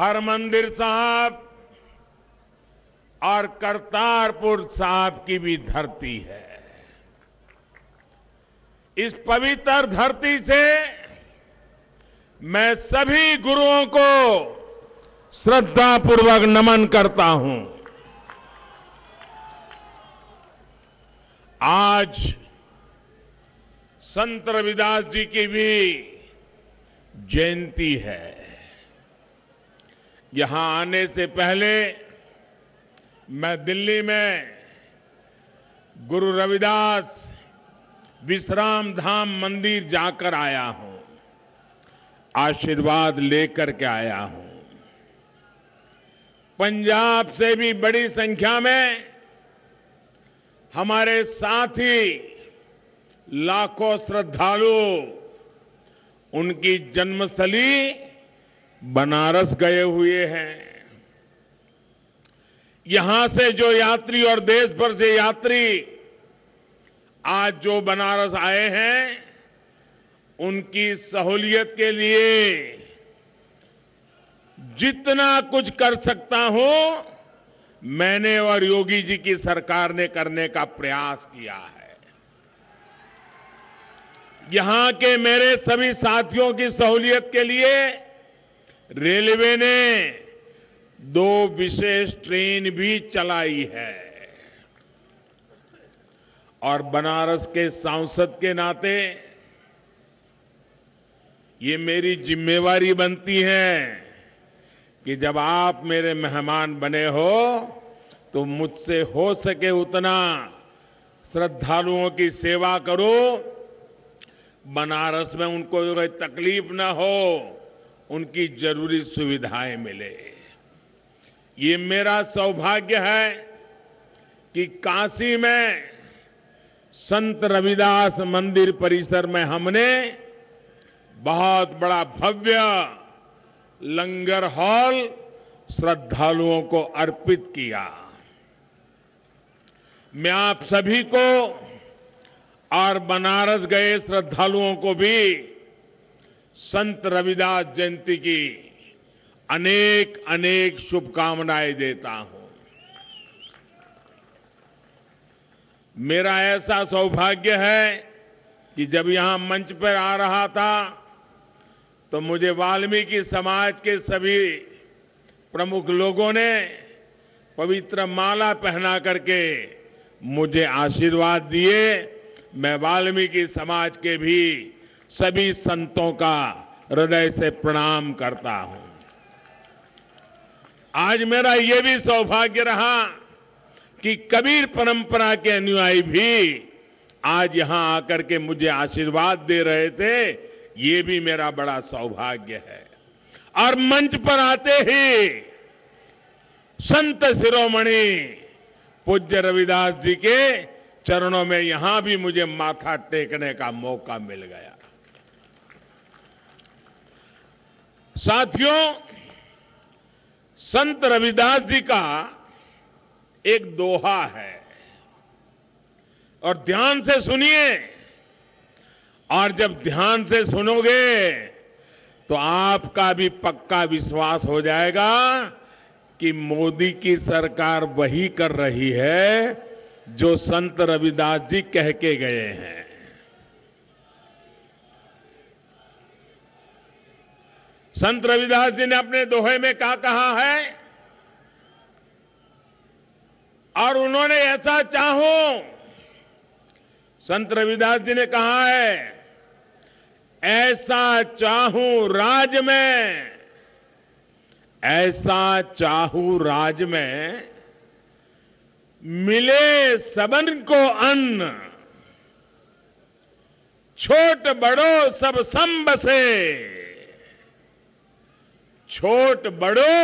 हरमंदिर साहब और करतारपुर साहब की भी धरती है। इस पवित्र धरती से मैं सभी गुरुओं को श्रद्धापूर्वक नमन करता हूं। आज संत रविदास जी की भी जयंती है। यहां आने से पहले मैं दिल्ली में गुरु रविदास विश्राम धाम मंदिर जाकर आया हूं, आशीर्वाद लेकर के आया हूं। पंजाब से भी बड़ी संख्या में हमारे साथी लाखों श्रद्धालु उनकी जन्मस्थली बनारस गए हुए हैं। यहां से जो यात्री और देश भर से यात्री आज जो बनारस आए हैं, उनकी सहूलियत के लिए जितना कुछ कर सकता हूं, मैंने और योगी जी की सरकार ने करने का प्रयास किया है। यहां के मेरे सभी साथियों की सहूलियत के लिए रेलवे ने 2 विशेष ट्रेन भी चलाई है और बनारस के सांसद के नाते ये मेरी जिम्मेवारी बनती है कि जब आप मेरे मेहमान बने हो तो मुझसे हो सके उतना श्रद्धालुओं की सेवा करो, बनारस में उनको कोई तकलीफ न हो, उनकी जरूरी सुविधाएं मिले। ये मेरा सौभाग्य है कि काशी में संत रविदास मंदिर परिसर में हमने बहुत बड़ा भव्य लंगर हॉल श्रद्धालुओं को अर्पित किया। मैं आप सभी को और बनारस गए श्रद्धालुओं को भी संत रविदास जयंती की अनेक अनेक शुभकामनाएं देता हूं। मेरा ऐसा सौभाग्य है कि जब यहां मंच पर आ रहा था तो मुझे वाल्मीकि समाज के सभी प्रमुख लोगों ने पवित्र माला पहना करके मुझे आशीर्वाद दिए। मैं वाल्मीकि समाज के भी सभी संतों का हृदय से प्रणाम करता हूं। आज मेरा यह भी सौभाग्य रहा कि कबीर परंपरा के अनुयायी भी आज यहां आकर के मुझे आशीर्वाद दे रहे थे। ये भी मेरा बड़ा सौभाग्य है। और मंच पर आते ही संत शिरोमणि पूज्य रविदास जी के चरणों में यहां भी मुझे माथा टेकने का मौका मिल गया। साथियों, संत रविदास जी का एक दोहा है और ध्यान से सुनिए। और जब ध्यान से सुनोगे तो आपका भी पक्का विश्वास हो जाएगा कि मोदी की सरकार वही कर रही है जो संत रविदास जी कह के गए हैं। संत रविदास जी ने अपने दोहे में क्या कहा है? और उन्होंने ऐसा चाहूं, संत रविदास जी ने कहा है, ऐसा चाहूं राज में, ऐसा चाहूं राज में, मिले सबन को अन्न, छोट बड़ो सब सम बसे, छोट बड़ो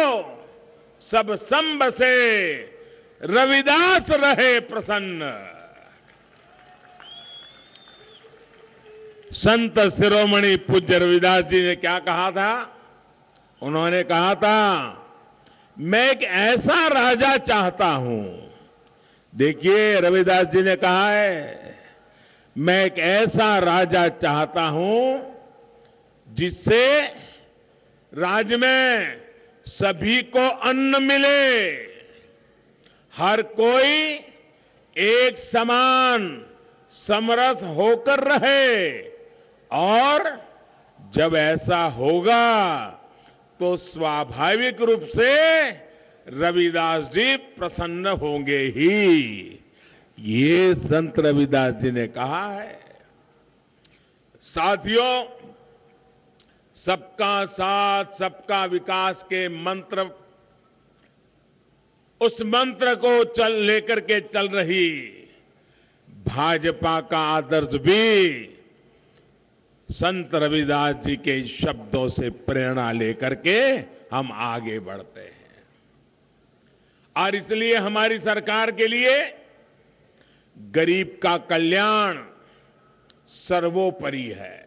सब सम बसे, रविदास रहे प्रसन्न। संत शिरोमणि पूज्य रविदास जी ने क्या कहा था? उन्होंने कहा था, मैं एक ऐसा राजा चाहता हूं। देखिए, रविदास जी ने कहा है, मैं एक ऐसा राजा चाहता हूं जिससे राज्य में सभी को अन्न मिले, हर कोई एक समान समरस होकर रहे, और जब ऐसा होगा तो स्वाभाविक रूप से रविदास जी प्रसन्न होंगे ही। ये संत रविदास जी ने कहा है। साथियों, सबका साथ सबका विकास के मंत्र, उस मंत्र को लेकर के चल रही भाजपा का आदर्श भी संत रविदास जी के शब्दों से प्रेरणा लेकर के हम आगे बढ़ते हैं। और इसलिए हमारी सरकार के लिए गरीब का कल्याण सर्वोपरि है।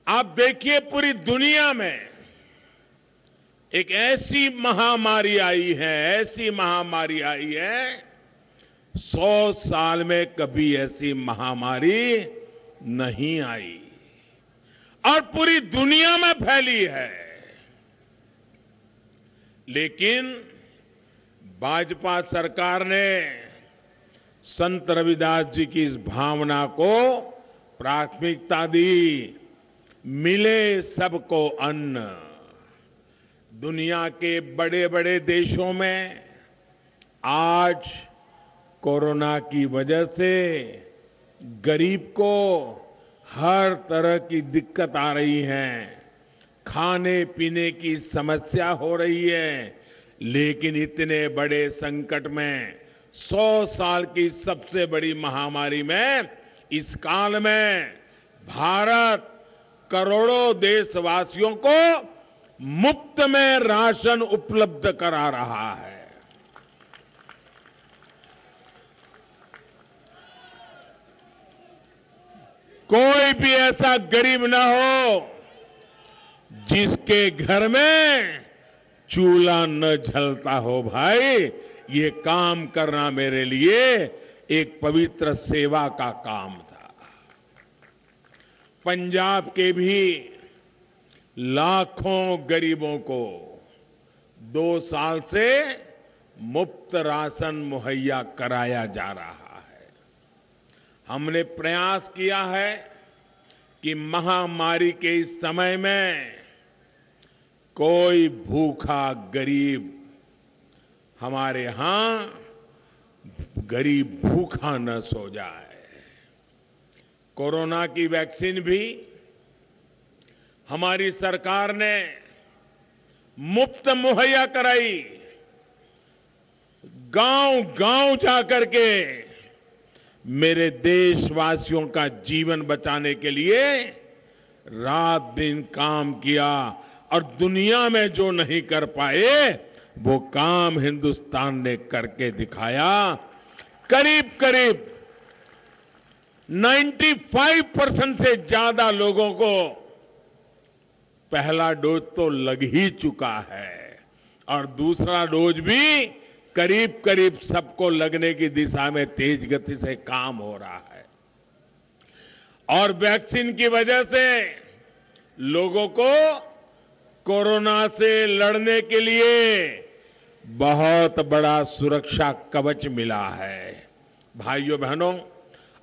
आप देखिए, पूरी दुनिया में एक ऐसी महामारी आई है, ऐसी महामारी आई है, 100 साल में कभी ऐसी महामारी नहीं आई, और पूरी दुनिया में फैली है। लेकिन भाजपा सरकार ने संत रविदास जी की इस भावना को प्राथमिकता दी। मिले सबको अन्न। दुनिया के बड़े बड़े देशों में आज कोरोना की वजह से गरीब को हर तरह की दिक्कत आ रही है, खाने पीने की समस्या हो रही है। लेकिन इतने बड़े संकट में, 100 साल की सबसे बड़ी महामारी में, इस काल में भारत करोड़ों देशवासियों को मुफ्त में राशन उपलब्ध करा रहा है। कोई भी ऐसा गरीब ना हो जिसके घर में चूल्हा न जलता हो। भाई, ये काम करना मेरे लिए एक पवित्र सेवा का काम था। पंजाब के भी लाखों गरीबों को 2 साल से मुफ्त राशन मुहैया कराया जा रहा है। हमने प्रयास किया है कि महामारी के इस समय में कोई भूखा गरीब हमारे यहां गरीब भूखा न सो जाए। कोरोना की वैक्सीन भी हमारी सरकार ने मुफ्त मुहैया कराई। गांव-गांव जाकर के मेरे देशवासियों का जीवन बचाने के लिए रात दिन काम किया, और दुनिया में जो नहीं कर पाए वो काम हिंदुस्तान ने करके दिखाया। करीब करीब 95% से ज्यादा लोगों को पहला डोज तो लग ही चुका है, और दूसरा डोज भी करीब करीब सबको लगने की दिशा में तेज गति से काम हो रहा है। और वैक्सीन की वजह से लोगों को कोरोना से लड़ने के लिए बहुत बड़ा सुरक्षा कवच मिला है। भाइयों बहनों,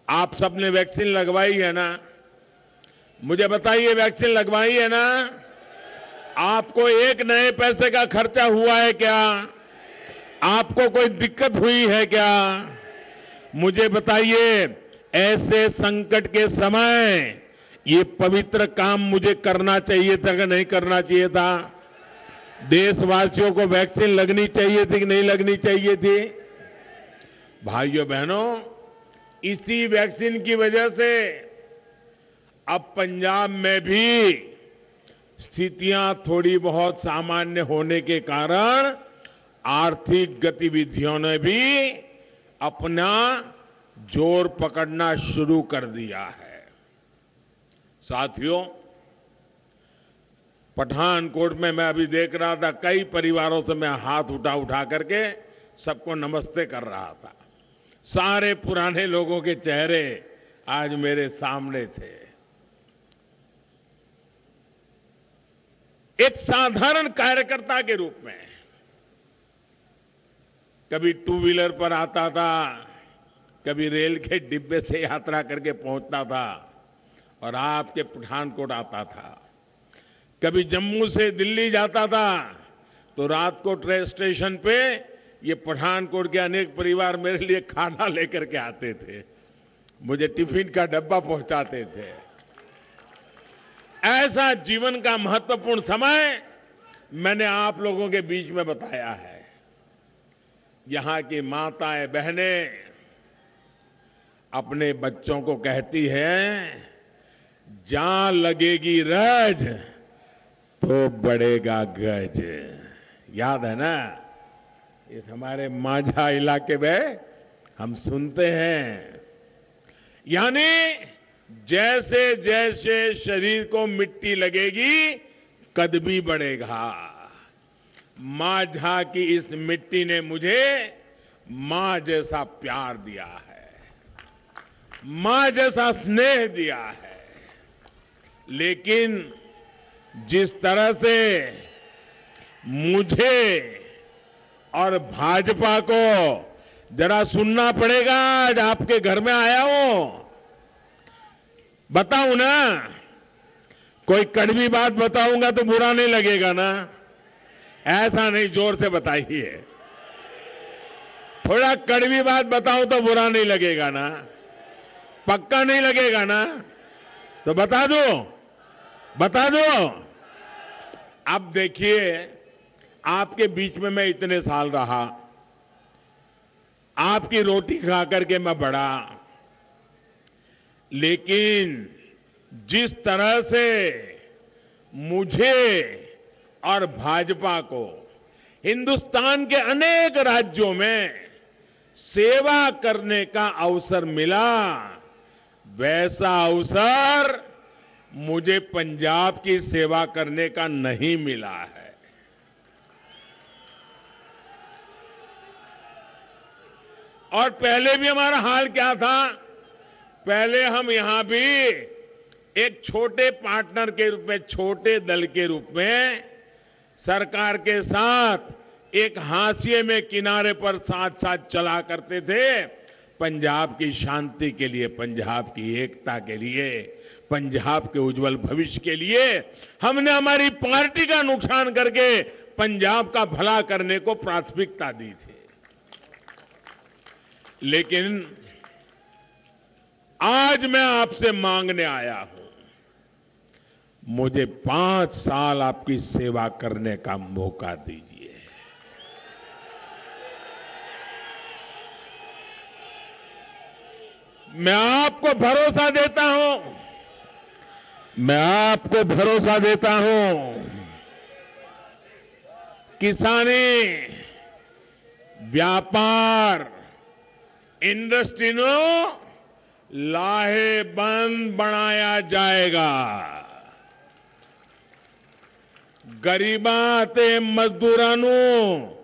आप सबने वैक्सीन लगवाई है ना? मुझे बताइए, वैक्सीन लगवाई है ना? आपको एक नए पैसे का खर्चा हुआ है क्या? आपको कोई दिक्कत हुई है क्या? मुझे बताइए, ऐसे संकट के समय ये पवित्र काम मुझे करना चाहिए था कि नहीं करना चाहिए था? देशवासियों को वैक्सीन लगनी चाहिए थी कि नहीं लगनी चाहिए थी? भाइयों बहनों, इसी वैक्सीन की वजह से अब पंजाब में भी स्थितियां थोड़ी बहुत सामान्य होने के कारण आर्थिक गतिविधियों ने भी अपना जोर पकड़ना शुरू कर दिया है। साथियों, पठानकोट में मैं अभी देख रहा था, कई परिवारों से मैं हाथ उठा करके सबको नमस्ते कर रहा था। सारे पुराने लोगों के चेहरे आज मेरे सामने थे। एक साधारण कार्यकर्ता के रूप में कभी टू व्हीलर पर आता था, कभी रेल के डिब्बे से यात्रा करके पहुंचता था और आपके पठानकोट आता था। कभी जम्मू से दिल्ली जाता था तो रात को ट्रेन स्टेशन पे ये पठानकोट के अनेक परिवार मेरे लिए खाना लेकर के आते थे, मुझे टिफिन का डब्बा पहुंचाते थे। ऐसा जीवन का महत्वपूर्ण समय मैंने आप लोगों के बीच में बताया है। यहां की माताएं बहनें अपने बच्चों को कहती हैं, जहां लगेगी रज तो बढ़ेगा गज। याद है ना, इस हमारे माझा इलाके में हम सुनते हैं। यानी जैसे जैसे शरीर को मिट्टी लगेगी कद भी बढ़ेगा। माझा की इस मिट्टी ने मुझे मां जैसा प्यार दिया है, मां जैसा स्नेह दिया है। लेकिन जिस तरह से मुझे और भाजपा को जरा सुनना पड़ेगा, आज आपके घर में आया हूं, बताऊं ना, कोई कड़वी बात बताऊंगा तो बुरा नहीं लगेगा ना? ऐसा नहीं, जोर से बताइए। थोड़ा कड़वी बात बताऊं तो बुरा नहीं लगेगा ना? पक्का नहीं लगेगा ना? तो बता दो, बता दो। अब देखिए, आपके बीच में मैं इतने साल रहा, आपकी रोटी खा करके मैं बढ़ा, लेकिन जिस तरह से मुझे और भाजपा को हिंदुस्तान के अनेक राज्यों में सेवा करने का अवसर मिला, वैसा अवसर मुझे पंजाब की सेवा करने का नहीं मिला है। और पहले भी हमारा हाल क्या था? पहले हम यहां भी एक छोटे पार्टनर के रूप में, छोटे दल के रूप में सरकार के साथ एक हाशिए में किनारे पर साथ साथ चला करते थे। पंजाब की शांति के लिए, पंजाब की एकता के लिए, पंजाब के उज्जवल भविष्य के लिए हमने हमारी पार्टी का नुकसान करके पंजाब का भला करने को प्राथमिकता दी थी। लेकिन आज मैं आपसे मांगने आया हूं, मुझे 5 साल आपकी सेवा करने का मौका दीजिए। मैं आपको भरोसा देता हूं, मैं आपको भरोसा देता हूं, किसानी, व्यापार, इंडस्ट्री नो लाहेबंद बनाया जाएगा। गरीबां ते मजदूरां ਨੂੰ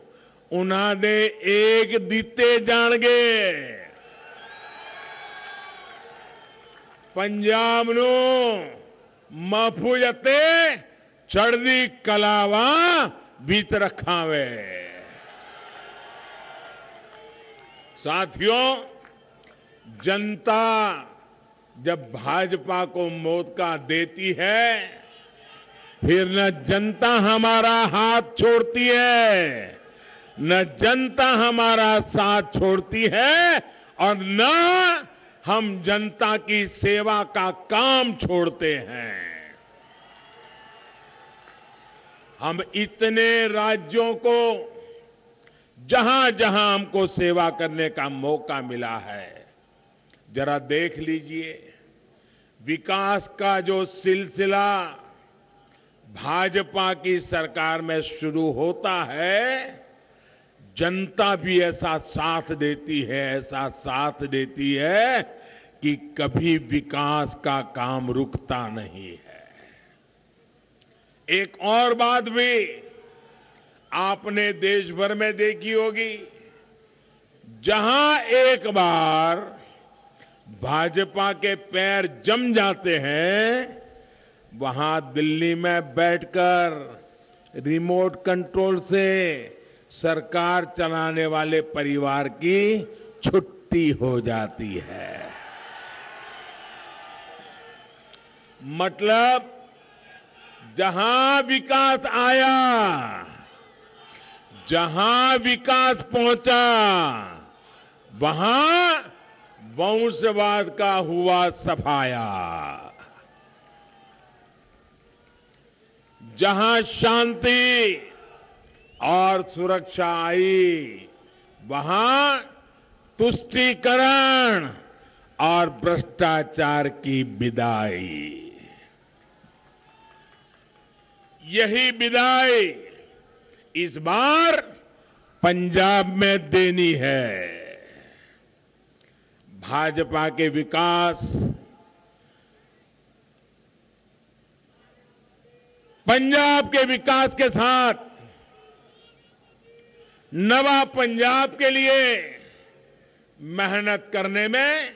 उन्हां दे एक ਦਿੱਤੇ ਜਾਣਗੇ। पंजाब ਨੂੰ महफूज ਅਤੇ ਚੜ੍ਹਦੀ ਕਲਾਵਾਂ ਵਿੱਚ ਰੱਖਾਂਗੇ। साथियों, जनता जब भाजपा को मौका देती है, फिर न जनता हमारा हाथ छोड़ती है, न जनता हमारा साथ छोड़ती है, और न हम जनता की सेवा का काम छोड़ते हैं। हम इतने राज्यों को जहां जहां हमको सेवा करने का मौका मिला है, जरा देख लीजिए, विकास का जो सिलसिला भाजपा की सरकार में शुरू होता है, जनता भी ऐसा साथ देती है, ऐसा साथ देती है कि कभी विकास का काम रुकता नहीं है। एक और बात भी आपने देश भर में देखी होगी, जहां एक बार भाजपा के पैर जम जाते हैं, वहां दिल्ली में बैठकर रिमोट कंट्रोल से सरकार चलाने वाले परिवार की छुट्टी हो जाती है। मतलब जहां विकास आया, जहां विकास पहुंचा, वहां वंशवाद का हुआ सफाया। जहां शांति और सुरक्षा आई, वहां तुष्टीकरण और भ्रष्टाचार की विदाई। यही विदाई इस बार पंजाब में देनी है। भाजपा के विकास, पंजाब के विकास के साथ नवा पंजाब के लिए मेहनत करने में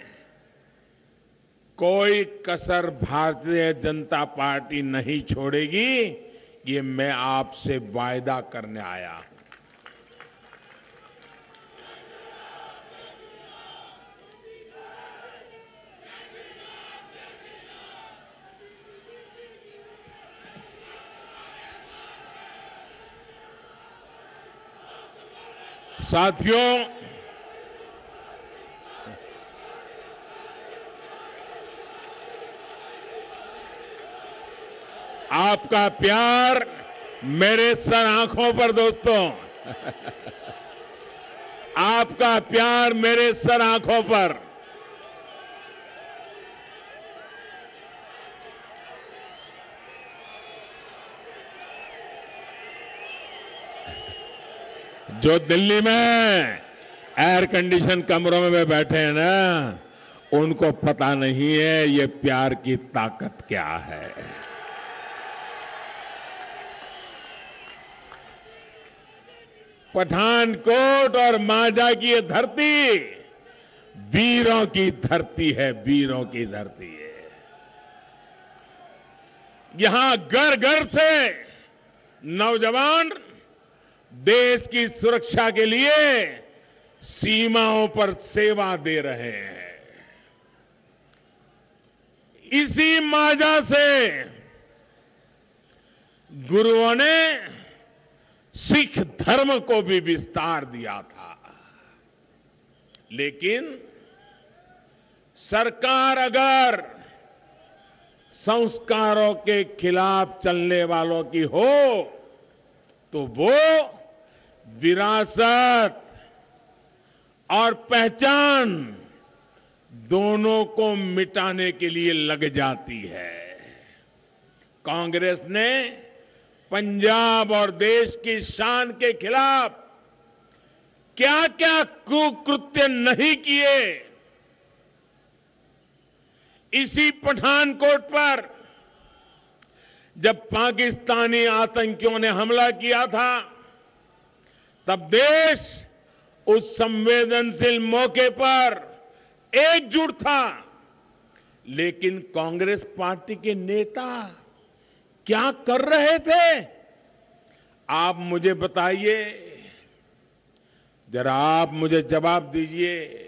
कोई कसर भारतीय जनता पार्टी नहीं छोड़ेगी। ये मैं आपसे वायदा करने आया हूं। साथियों, आपका प्यार मेरे सर आंखों पर दोस्तों, आपका प्यार मेरे सर आंखों पर। जो दिल्ली में एयर कंडीशन कमरों में बैठे हैं ना, उनको पता नहीं है ये प्यार की ताकत क्या है। पठानकोट और मांझा की ये धरती वीरों की धरती है, वीरों की धरती है। यहां घर घर से नौजवान देश की सुरक्षा के लिए सीमाओं पर सेवा दे रहे हैं। इसी मांझा से गुरुओं ने सिख धर्म को भी विस्तार दिया था। लेकिन सरकार अगर संस्कारों के खिलाफ चलने वालों की हो तो वो विरासत और पहचान दोनों को मिटाने के लिए लग जाती है। कांग्रेस ने पंजाब और देश की शान के खिलाफ क्या क्या कुकृत्य नहीं किए। इसी पठानकोट पर जब पाकिस्तानी आतंकियों ने हमला किया था, तब देश उस संवेदनशील मौके पर एकजुट था। लेकिन कांग्रेस पार्टी के नेता क्या कर रहे थे, आप मुझे बताइए, जरा आप मुझे जवाब दीजिए।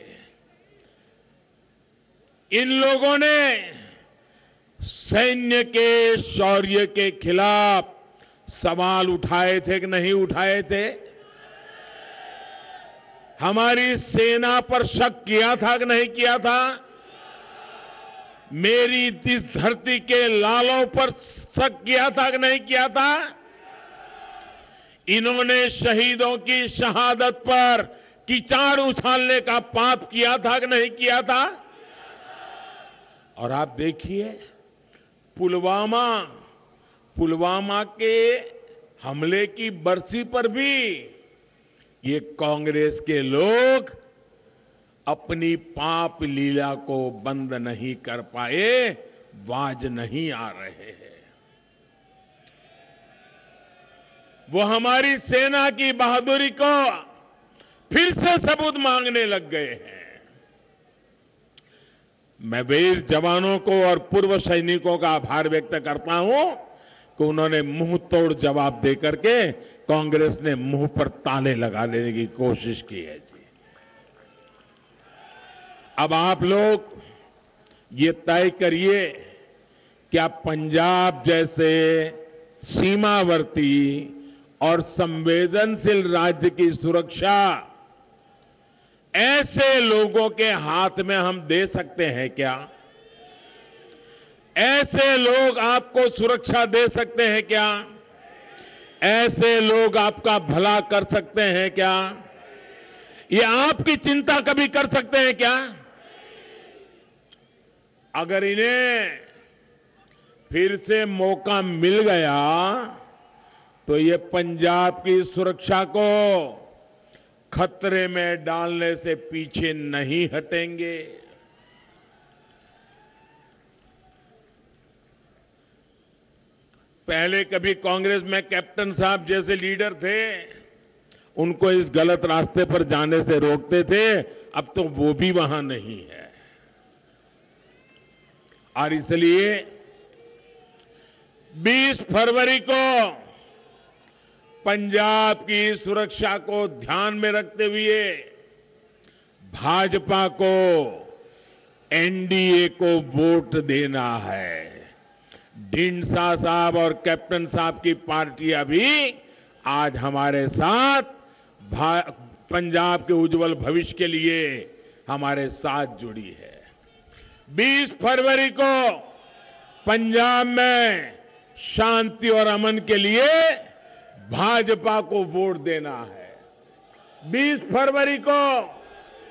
इन लोगों ने सैन्य के शौर्य के खिलाफ सवाल उठाए थे कि नहीं उठाए थे? हमारी सेना पर शक किया था कि नहीं किया था? मेरी इस धरती के लालों पर शक किया था कि नहीं किया था? इन्होंने शहीदों की शहादत पर कीचड़ उछालने का पाप किया था कि नहीं किया था? और आप देखिए, पुलवामा के हमले की बरसी पर भी ये कांग्रेस के लोग अपनी पाप लीला को बंद नहीं कर पाए, बाज नहीं आ रहे हैं। वो हमारी सेना की बहादुरी को फिर से सबूत मांगने लग गए हैं। मैं वीर जवानों को और पूर्व सैनिकों का आभार व्यक्त करता हूं कि उन्होंने मुंह तोड़ जवाब दे करके कांग्रेस ने मुंह पर ताले लगा लेने की कोशिश की है जी। अब आप लोग ये तय करिए, क्या पंजाब जैसे सीमावर्ती और संवेदनशील राज्य की सुरक्षा ऐसे लोगों के हाथ में हम दे सकते हैं क्या? ऐसे लोग आपको सुरक्षा दे सकते हैं क्या? ऐसे लोग आपका भला कर सकते हैं क्या? ये आपकी चिंता कभी कर सकते हैं क्या? अगर इन्हें फिर से मौका मिल गया तो ये पंजाब की सुरक्षा को खतरे में डालने से पीछे नहीं हटेंगे। पहले कभी कांग्रेस में कैप्टन साहब जैसे लीडर थे, उनको इस गलत रास्ते पर जाने से रोकते थे, अब तो वो भी वहां नहीं है। और इसलिए 20 फरवरी को पंजाब की सुरक्षा को ध्यान में रखते हुए भाजपा को एनडीए को वोट देना है। ढींडसा साहब और कैप्टन साहब की पार्टियां भी आज हमारे साथ पंजाब के उज्जवल भविष्य के लिए हमारे साथ जुड़ी है। 20 फरवरी को पंजाब में शांति और अमन के लिए भाजपा को वोट देना है। 20 फरवरी को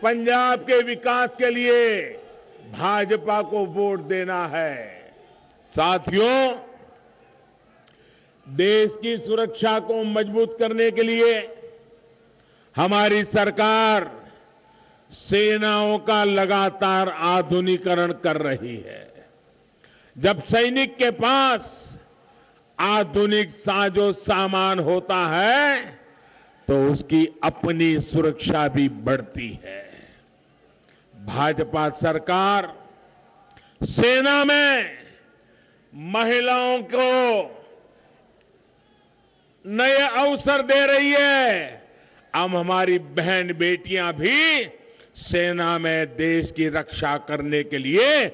पंजाब के विकास के लिए भाजपा को वोट देना है। साथियों, देश की सुरक्षा को मजबूत करने के लिए हमारी सरकार सेनाओं का लगातार आधुनिकीकरण कर रही है। जब सैनिक के पास आधुनिक साजो सामान होता है तो उसकी अपनी सुरक्षा भी बढ़ती है। भाजपा सरकार सेना में महिलाओं को नए अवसर दे रही है। अब हमारी बहन बेटियां भी सेना में देश की रक्षा करने के लिए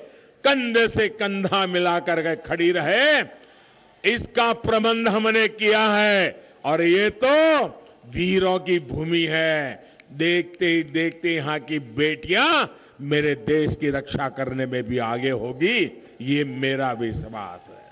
कंधे से कंधा मिलाकर के खड़ी रहे, इसका प्रबंध हमने किया है। और ये तो वीरों की भूमि है। देखते ही देखते यहां की बेटियां मेरे देश की रक्षा करने में भी आगे होगी, ये मेरा विश्वास है।